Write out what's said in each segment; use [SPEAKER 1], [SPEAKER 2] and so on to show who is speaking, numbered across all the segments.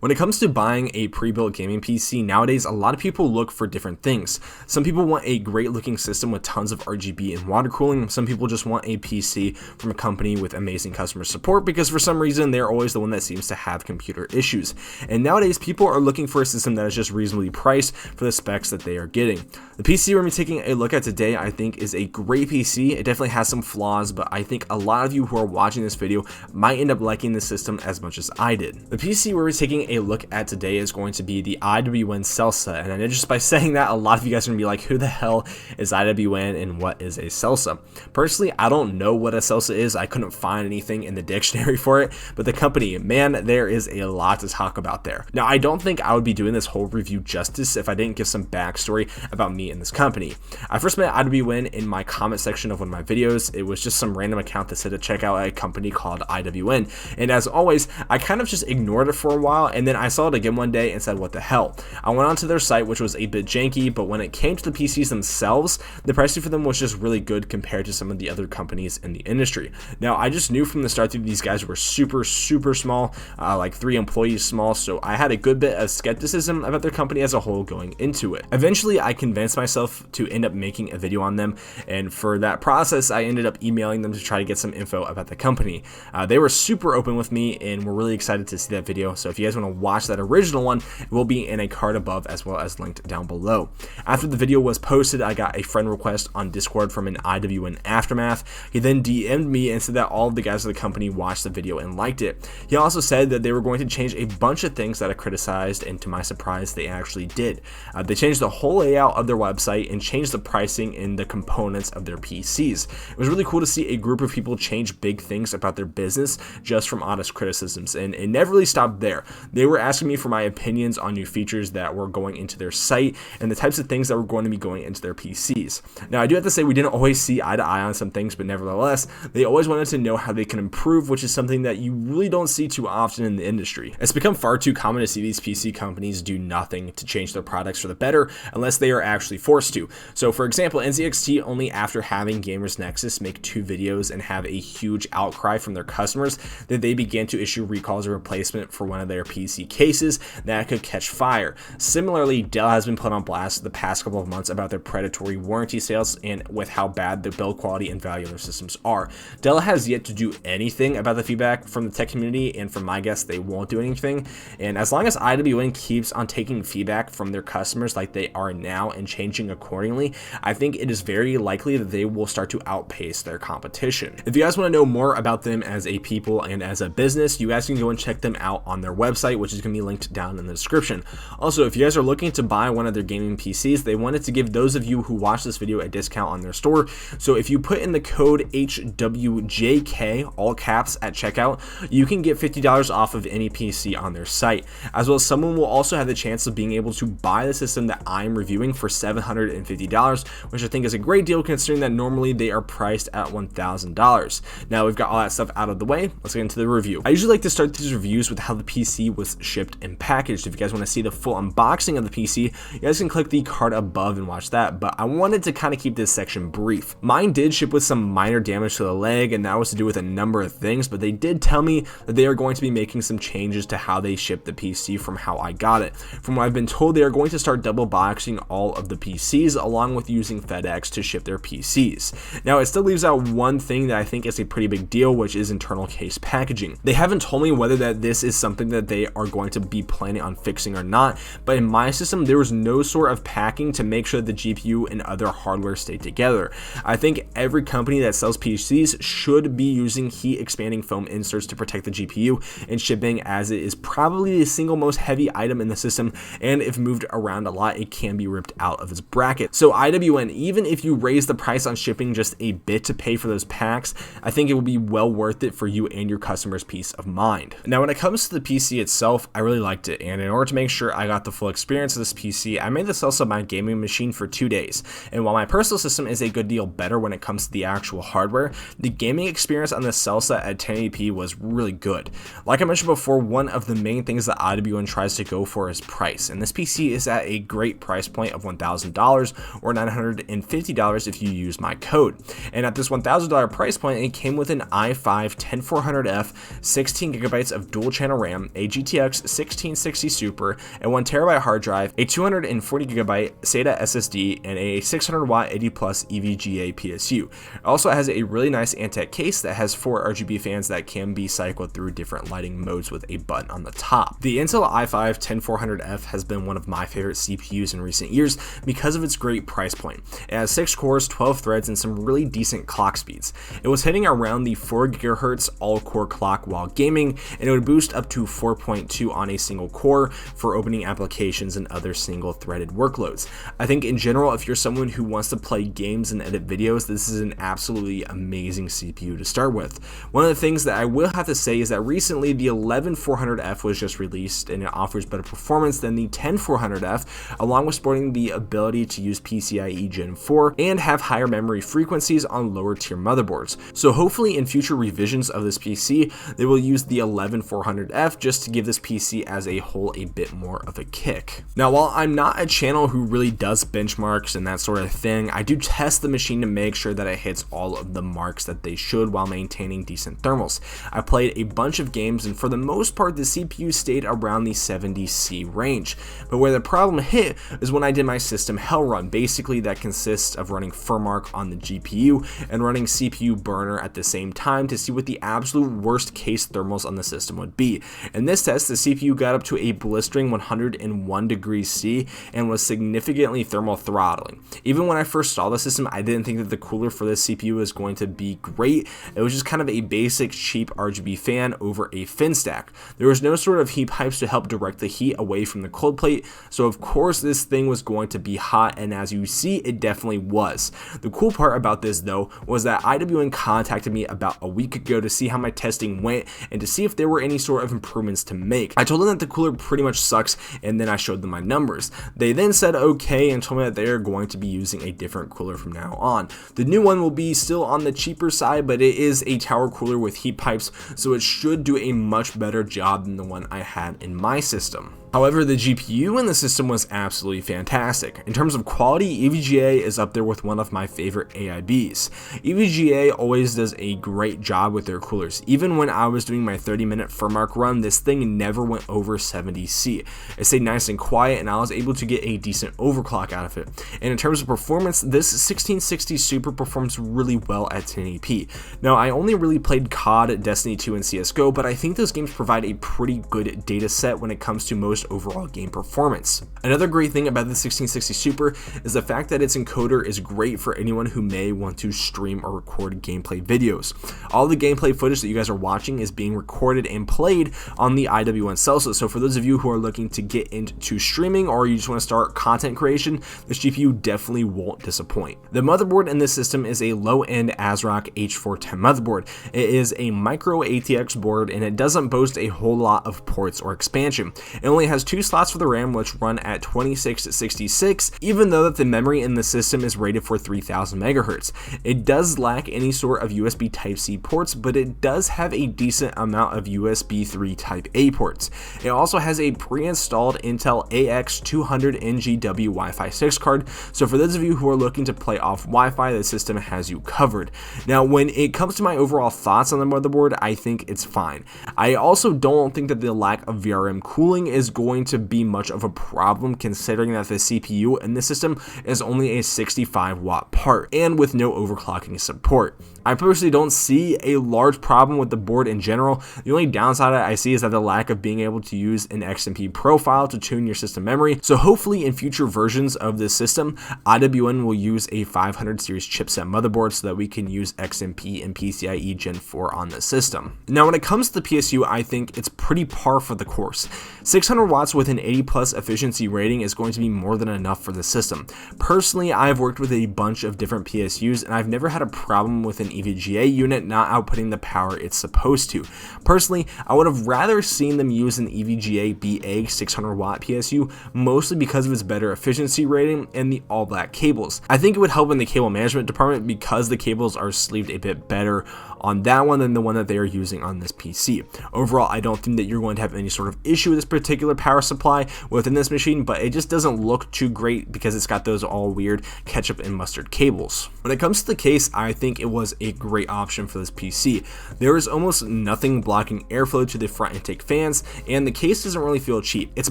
[SPEAKER 1] When it comes to buying a pre-built gaming PC, nowadays a lot of people look for different things. Some people want a great looking system with tons of RGB and water cooling. Some people just want a PC from a company with amazing customer support because for some reason they're always the one that seems to have computer issues. And nowadays people are looking for a system that is just reasonably priced for the specs that they are getting. The PC we're going to be taking a look at today I think is a great PC. It definitely has some flaws, but I think a lot of you who are watching this video might end up liking the system as much as I did. The PC we're taking a look at today is going to be the IWN Selsa, and I know just by saying that a lot of you guys are going to be like, who the hell is IWN and what is a Selsa? Personally, I don't know what a Selsa is. I couldn't find anything in the dictionary for it, but the company, man, there is a lot to talk about there. Now, I don't think I would be doing this whole review justice if I didn't give some backstory about me and this company. I first met IWN in my comment section of one of my videos. It was just some random account that said to check out a company called IWN, and as always, I kind of just ignored it for a while, and then I saw it again one day and said, what the hell? I went onto their site, which was a bit janky, but when it came to the PCs themselves, the pricing for them was just really good compared to some of the other companies in the industry. Now, I just knew from the start that these guys were super small, like 3 employees small, so I had a good bit of skepticism about their company as a whole going into it. Eventually, I convinced myself to end up making a video on them, and for that process, I ended up emailing them to try to get some info about the company. They were super open with me and were really excited to see that video, so if you guys want to watch that original one, it will be in a card above as well as linked down below. After the video was posted, I got a friend request on Discord from an IWN Aftermath. He then DM'd me and said that all of the guys of the company watched the video and liked it. He also said that they were going to change a bunch of things that I criticized, and to my surprise, they actually did. They changed the whole layout of their website and changed the pricing and the components of their PCs. It was really cool to see a group of people change big things about their business just from honest criticisms, and it never really stopped there. They were asking me for my opinions on new features that were going into their site and the types of things that were going to be going into their PCs. Now, I do have to say we didn't always see eye to eye on some things, but nevertheless, they always wanted to know how they can improve, which is something that you really don't see too often in the industry. It's become far too common to see these PC companies do nothing to change their products for the better unless they are actually forced to. So for example, NZXT, only after having Gamers Nexus make 2 videos and have a huge outcry from their customers that they began to issue recalls or replacement for one of their PC cases that could catch fire. Similarly, Dell has been put on blast the past couple of months about their predatory warranty sales and with how bad the build quality and value of their systems are. Dell has yet to do anything about the feedback from the tech community, and from my guess, they won't do anything. And as long as IWN keeps on taking feedback from their customers like they are now and changing accordingly, I think it is very likely that they will start to outpace their competition. If you guys want to know more about them as a people and as a business, you guys can go and check them out on their website, which is going to be linked down in the description. Also, if you guys are looking to buy one of their gaming PCs, they wanted to give those of you who watch this video a discount on their store. So if you put in the code HWJK, all caps, at checkout, you can get $50 off of any PC on their site. As well as someone will also have the chance of being able to buy the system that I'm reviewing for $750, which I think is a great deal considering that normally they are priced at $1,000. Now we've got all that stuff out of the way, let's get into the review. I usually like to start these reviews with how the PC was shipped and packaged. If you guys want to see the full unboxing of the PC, you guys can click the card above and watch that, but I wanted to kind of keep this section brief. Mine did ship with some minor damage to the leg, and that was to do with a number of things, but they did tell me that they are going to be making some changes to how they ship the PC from how I got it. From what I've been told, they are going to start double boxing all of the PCs along with using FedEx to ship their PCs. Now, it still leaves out one thing that I think is a pretty big deal, which is internal case packaging. They haven't told me whether that this is something that they are going to be planning on fixing or not, but in my system, there was no sort of packing to make sure the GPU and other hardware stay together. I think every company that sells PCs should be using heat expanding foam inserts to protect the GPU and shipping, as it is probably the single most heavy item in the system, and if moved around a lot, it can be ripped out of its bracket. So IWN, even if you raise the price on shipping just a bit to pay for those packs, I think it will be well worth it for you and your customers' peace of mind. Now, when it comes to the PC itself, I really liked it, and in order to make sure I got the full experience of this PC, I made the Selsa my gaming machine for 2 days, and while my personal system is a good deal better when it comes to the actual hardware, the gaming experience on the Selsa at 1080p was really good. Like I mentioned before, one of the main things that IWN tries to go for is price, and this PC is at a great price point of $1,000 or $950 if you use my code. And at this $1,000 price point, it came with an i5 10400F, 16GB of dual channel RAM, a GT GTX 1660 Super, a 1TB hard drive, a 240GB SATA SSD, and a 600W 80 Plus EVGA PSU. It also has a really nice Antec case that has 4 RGB fans that can be cycled through different lighting modes with a button on the top. The Intel i5-10400F has been one of my favorite CPUs in recent years because of its great price point. It has 6 cores, 12 threads, and some really decent clock speeds. It was hitting around the 4 GHz all-core clock while gaming, and it would boost up to 4.2 on a single core for opening applications and other single-threaded workloads. I think in general, if you're someone who wants to play games and edit videos, this is an absolutely amazing CPU to start with. One of the things that I will have to say is that recently the 11400F was just released, and it offers better performance than the 10400F, along with sporting the ability to use PCIe Gen 4 and have higher memory frequencies on lower tier motherboards. So hopefully in future revisions of this PC, they will use the 11400F just to give this PC as a whole a bit more of a kick. Now, while I'm not a channel who really does benchmarks and that sort of thing, I do test the machine to make sure that it hits all of the marks that they should while maintaining decent thermals. I played a bunch of games, and for the most part the CPU stayed around the 70C range, but where the problem hit is when I did my system hell run. Basically that consists of running FurMark on the GPU and running CPU burner at the same time to see what the absolute worst case thermals on the system would be. In this test, the CPU got up to a blistering 101 degrees C and was significantly thermal throttling. Even when I first saw the system, I didn't think that the cooler for this CPU was going to be great. It was just kind of a basic cheap RGB fan over a fin stack. There was no sort of heat pipes to help direct the heat away from the cold plate, so of course this thing was going to be hot, and as you see, it definitely was. The cool part about this though was that IWN contacted me about a week ago to see how my testing went and to see if there were any sort of improvements to make. I told them that the cooler pretty much sucks, and then I showed them my numbers. They then said okay and told me that they are going to be using a different cooler from now on. The new one will be still on the cheaper side, but it is a tower cooler with heat pipes, so it should do a much better job than the one I had in my system. However, the GPU in the system was absolutely fantastic. In terms of quality, EVGA is up there with one of my favorite AIBs. EVGA always does a great job with their coolers. Even when I was doing my 30-minute FurMark run, this thing never went over 70C. It stayed nice and quiet, and I was able to get a decent overclock out of it. And in terms of performance, this 1660 Super performs really well at 1080p. Now, I only really played COD, Destiny 2, and CSGO, but I think those games provide a pretty good data set when it comes to most overall game performance. Another great thing about the 1660 Super is the fact that its encoder is great for anyone who may want to stream or record gameplay videos. All the gameplay footage that you guys are watching is being recorded and played on the IWN Selsa, so for those of you who are looking to get into streaming or you just want to start content creation, this GPU definitely won't disappoint. The motherboard in this system is a low-end ASRock H410 motherboard. It is a micro ATX board, and it doesn't boast a whole lot of ports or expansion. It only has 2 slots for the RAM, which run at 2666, even though that the memory in the system is rated for 3000 MHz. It does lack any sort of USB Type-C ports, but it does have a decent amount of USB 3 Type-A ports. It also has a pre-installed Intel AX200NGW Wi-Fi 6 card, so for those of you who are looking to play off Wi-Fi, the system has you covered. Now, when it comes to my overall thoughts on the motherboard, I think it's fine. I also don't think that the lack of VRM cooling is going to be much of a problem, considering that the CPU in the system is only a 65-watt part and with no overclocking support. I personally don't see a large problem with the board in general. The only downside I see is that the lack of being able to use an XMP profile to tune your system memory. So hopefully in future versions of this system, IWN will use a 500 series chipset motherboard so that we can use XMP and PCIe Gen 4 on the system. Now, when it comes to the PSU, I think it's pretty par for the course. 600 watts with an 80 plus efficiency rating is going to be more than enough for the system. Personally, I've worked with a bunch of different PSUs, and I've never had a problem with an EVGA unit not outputting the power it's supposed to. Personally, I would have rather seen them use an EVGA BA 600 watt PSU, mostly because of its better efficiency rating and the all black cables. I think it would help in the cable management department because the cables are sleeved a bit better on that one than the one that they are using on this PC. Overall, I don't think that you're going to have any sort of issue with this particular power supply within this machine, but it just doesn't look too great because it's got those all weird ketchup and mustard cables. When it comes to the case, I think it was a great option for this PC. There is almost nothing blocking airflow to the front intake fan, fans, and the case doesn't really feel cheap. It's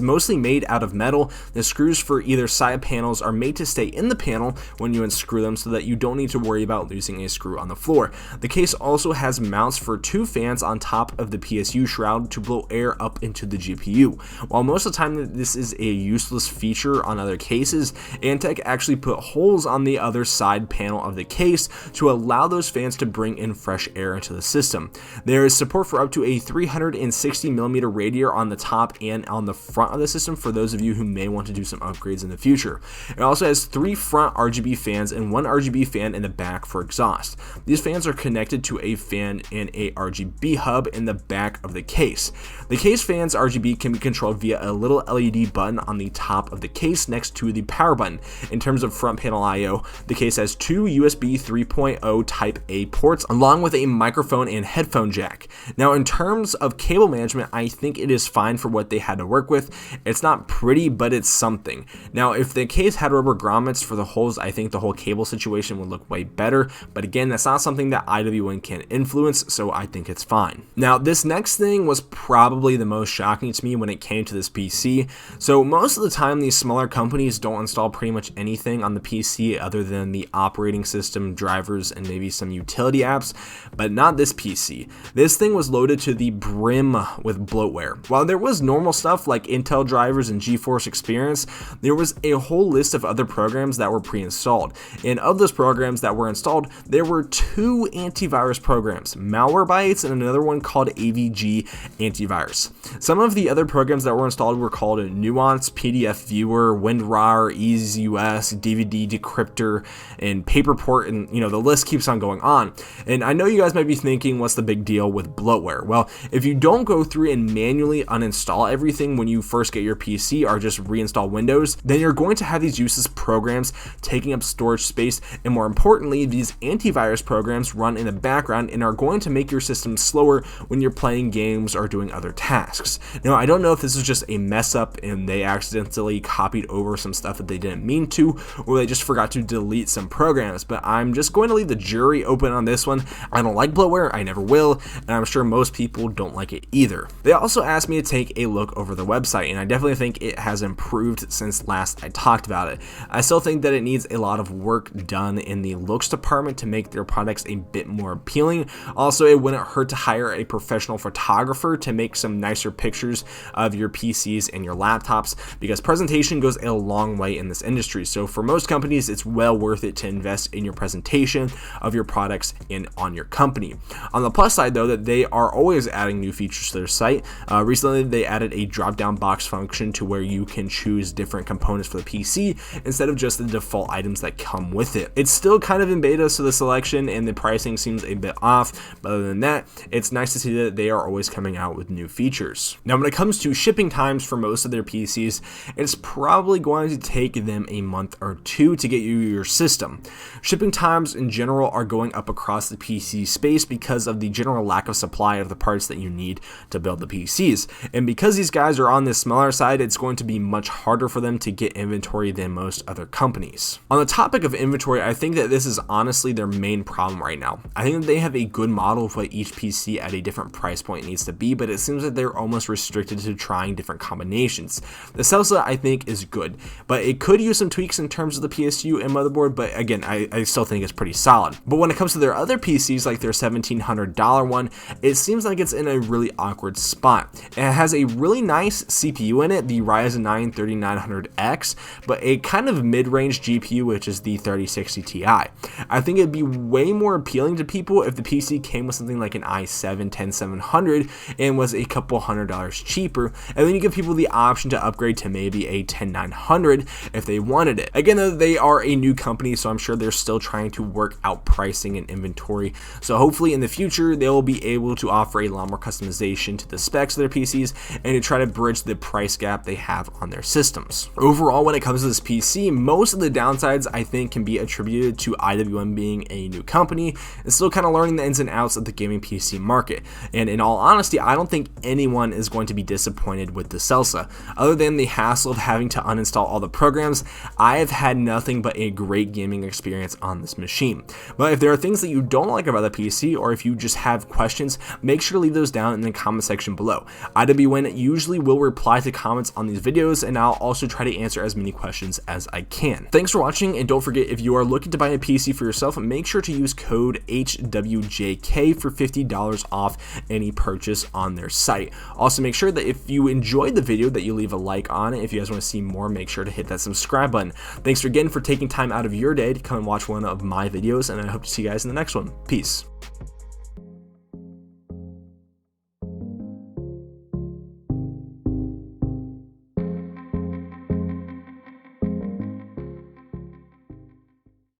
[SPEAKER 1] mostly made out of metal. The screws for either side panels are made to stay in the panel when you unscrew them so that you don't need to worry about losing a screw on the floor. The case also has mounts for 2 fans on top of the PSU shroud to blow air up into the GPU. While most of the time this is a useless feature on other cases, Antec actually put holes on the other side panel of the case to allow those fans to bring in fresh air into the system. There is support for up to a 360mm radiator on the top and on the front of the system for those of you who may want to do some upgrades in the future. It also has 3 front RGB fans and 1 RGB fan in the back for exhaust. These fans are connected to a fan and a RGB hub in the back of the case. The case fan's RGB can be controlled via a little LED button on the top of the case next to the power button. In terms of front panel I/O, the case has 2 USB 3.0 Type A ports along with a microphone and headphone jack. Now in terms of cable management, I think it is fine for what they had to work with. It's not pretty, but it's something. Now if the case had rubber grommets for the holes, I think the whole cable situation would look way better, but again, that's not something that IWN can influence, so I think it's fine. Now this next thing was probably the most shocking to me when it came to this PC. So most of the time these smaller companies don't install pretty much anything on the PC other than the operating system, drivers, and maybe some utility apps, but not this PC. This thing was loaded to the brim with bloatware. While there was normal stuff like Intel drivers and GeForce Experience, there was a whole list of other programs that were pre-installed, and of those programs that were installed, there were 2 antivirus programs, Malwarebytes and another one called AVG Antivirus. Some of the other programs that were installed were called Nuance, PDF Viewer, WinRAR, EasyUS, DVD Decryptor, and Paperport, and the list keeps on going on. And I know you guys might be thinking, what's the big deal with bloatware? Well, if you don't go through and manually uninstall everything when you first get your PC or just reinstall Windows, then you're going to have these useless programs taking up storage space, and more importantly, these antivirus programs run in the background and are going to make your system slower when you're playing games or doing other tasks. Now, I don't know if this is just a mess up and they accidentally copied over some stuff that they didn't mean to, or they just forgot to delete some programs, but I'm just going to leave the jury open on this one. I don't like bloatware, I never will, and I'm sure most people don't like it either. They also asked me to take a look over the website, and I definitely think it has improved since last I talked about it. I still think that it needs a lot of work done in the looks department to make their products a bit more appealing. Also, it wouldn't hurt to hire a professional photographer to make some nicer pictures of your PCs and your laptops, because presentation goes a long way in this industry. So for most companies, it's well worth it to invest in your presentation of your products and on your company. On the plus side though, that they are always adding new features to their site. Recently they added a drop down box function to where you can choose different components for the PC instead of just the default items that come with it. It's still kind of in beta, so the selection and the pricing seems a bit off, but other than that, it's nice to see that they are always coming out with new features. Now when it comes to shipping times for most of their PCs, it's probably going to take them a month or 2 to get you your system. Shipping times in general are going up across the PC space because of the general lack of supply of the parts that you need to build the PCs, and because these guys are on the smaller side, it's going to be much harder for them to get inventory than most other companies. On the topic of inventory, I think that this is honestly their main problem right now. I think that they have a good model of what each PC at a different price point needs to be, but it seems that they're almost restricted to trying different combinations. The Selsa I think is good, but it could use some tweaks in terms of the PSU and motherboard, but again, I still think it's pretty solid. But when it comes to their other PCs, like their $1,700 one, it seems like it's in a really awkward spot. It has a really nice CPU in it, the Ryzen 9 3900X, but a kind of mid-range GPU, which is the 3060 Ti. I think it'd be way more appealing to people if the PC came with something like an i7 10700 and was a couple $100 cheaper, and then you give people the option to upgrade to maybe a 10900 if they wanted it. Again though, they are a new company, so I'm sure they're still trying to work out pricing and inventory, so hopefully in the future they will be able to offer a lot more customization to the specs of their PCs and to try to bridge the price gap they have on their systems. Overall, when it comes to this PC, most of the downsides I think can be attributed to IWN being a new company and still kind of learning the ins and outs of the gaming PC market, and in all honesty, I don't think anyone is going to be disappointed with the Selsa. Other than the hassle of having to uninstall all the programs, I have had nothing but a great gaming experience on this machine. But if there are things that you don't like about the PC, or if you just have questions, make sure to leave those down in the comment section below. IWN usually will reply to comments on these videos, and I'll also try to answer as many questions as I can. Thanks for watching, and don't forget, if you are looking to buy a PC for yourself, make sure to use code HWJK for $50 off any purchase on their site. Also, make sure that if you enjoyed the video that you leave a like on it. If you guys want to see more, make sure to hit that subscribe button. Thanks again for taking time out of your day to come and watch one of my videos, and I hope to see you guys in the next one. Peace.